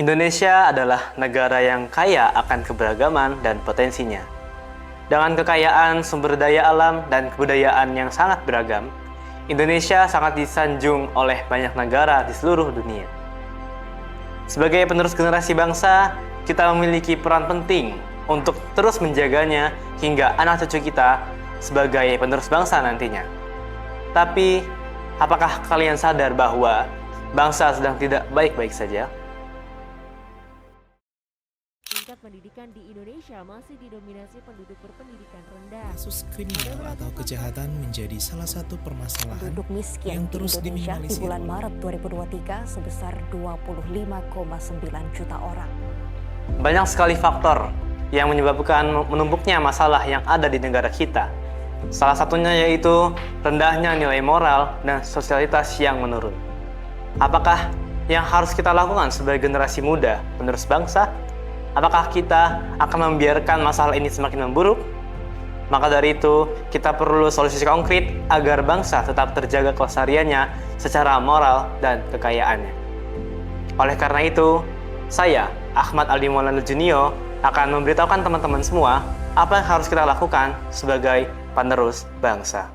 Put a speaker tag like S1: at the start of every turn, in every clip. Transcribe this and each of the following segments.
S1: Indonesia adalah negara yang kaya akan keberagaman dan potensinya. Dengan kekayaan sumber daya alam dan kebudayaan yang sangat beragam, Indonesia sangat disanjung oleh banyak negara di seluruh dunia. Sebagai penerus generasi bangsa, kita memiliki peran penting untuk terus menjaganya hingga anak cucu kita sebagai penerus bangsa nantinya. Tapi, apakah kalian sadar bahwa bangsa sedang tidak baik-baik saja?
S2: Tingkat pendidikan di Indonesia masih didominasi penduduk berpendidikan rendah.
S3: Kasus kriminal atau kejahatan menjadi salah satu permasalahan
S4: penduduk miskin
S3: yang terus
S4: di Indonesia di
S3: diminimalisir.
S4: bulan Maret 2023 sebesar 25,9 juta orang.
S1: Banyak sekali faktor yang menyebabkan menumpuknya masalah yang ada di negara kita. Salah satunya yaitu rendahnya nilai moral dan sosialitas yang menurun. Apakah yang harus kita lakukan sebagai generasi muda penerus bangsa? Apakah kita akan membiarkan masalah ini semakin memburuk? Maka dari itu, kita perlu solusi konkret agar bangsa tetap terjaga kelestariannya secara moral dan kekayaannya. Oleh karena itu, saya, Ahmad Aldi Maulana Junio, akan memberitahukan teman-teman semua apa yang harus kita lakukan sebagai penerus bangsa.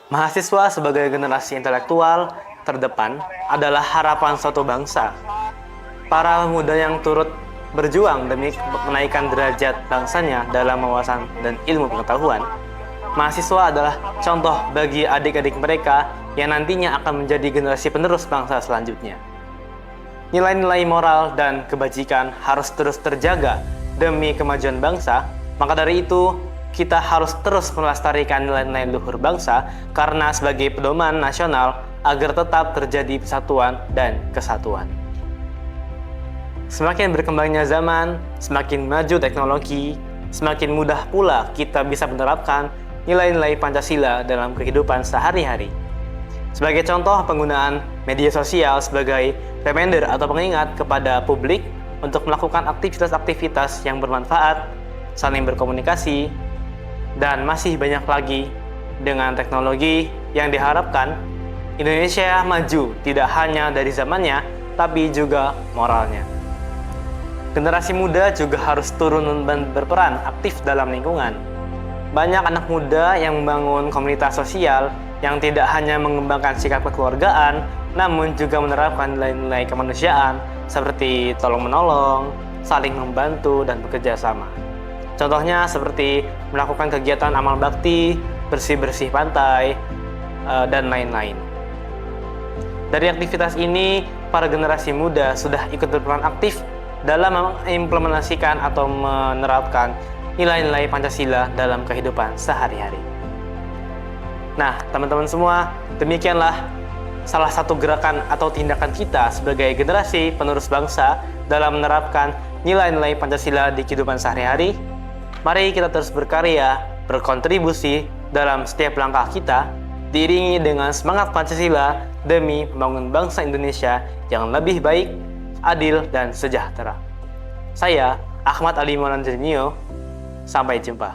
S1: Mahasiswa sebagai generasi intelektual terdepan adalah harapan suatu bangsa. Para pemuda yang turut berjuang demi menaikkan derajat bangsanya dalam wawasan dan ilmu pengetahuan, mahasiswa adalah contoh bagi adik-adik mereka yang nantinya akan menjadi generasi penerus bangsa selanjutnya. Nilai-nilai moral dan kebajikan harus terus terjaga demi kemajuan bangsa, maka dari itu kita harus terus melestarikan nilai-nilai luhur bangsa karena sebagai pedoman nasional agar tetap terjadi persatuan dan kesatuan. Semakin berkembangnya zaman, semakin maju teknologi, semakin mudah pula kita bisa menerapkan nilai-nilai Pancasila dalam kehidupan sehari-hari. Sebagai contoh, penggunaan media sosial sebagai reminder atau pengingat kepada publik untuk melakukan aktivitas-aktivitas yang bermanfaat, saling berkomunikasi, dan masih banyak lagi. Dengan teknologi yang diharapkan Indonesia maju tidak hanya dari zamannya, tapi juga moralnya. Generasi muda juga harus turun dan berperan aktif dalam lingkungan. Banyak anak muda yang membangun komunitas sosial yang tidak hanya mengembangkan sikap kekeluargaan, namun juga menerapkan nilai-nilai kemanusiaan seperti tolong-menolong, saling membantu, dan bekerja sama. Contohnya seperti melakukan kegiatan amal bakti, bersih-bersih pantai, dan lain-lain. Dari aktivitas ini, para generasi muda sudah ikut berperan aktif dalam mengimplementasikan atau menerapkan nilai-nilai Pancasila dalam kehidupan sehari-hari. Nah, teman-teman semua, demikianlah salah satu gerakan atau tindakan kita sebagai generasi penerus bangsa dalam menerapkan nilai-nilai Pancasila di kehidupan sehari-hari. Mari kita terus berkarya, berkontribusi dalam setiap langkah kita, diiringi dengan semangat Pancasila demi membangun bangsa Indonesia yang lebih baik, adil, dan sejahtera. Saya, Ahmad Ali Maulana Junio, sampai jumpa.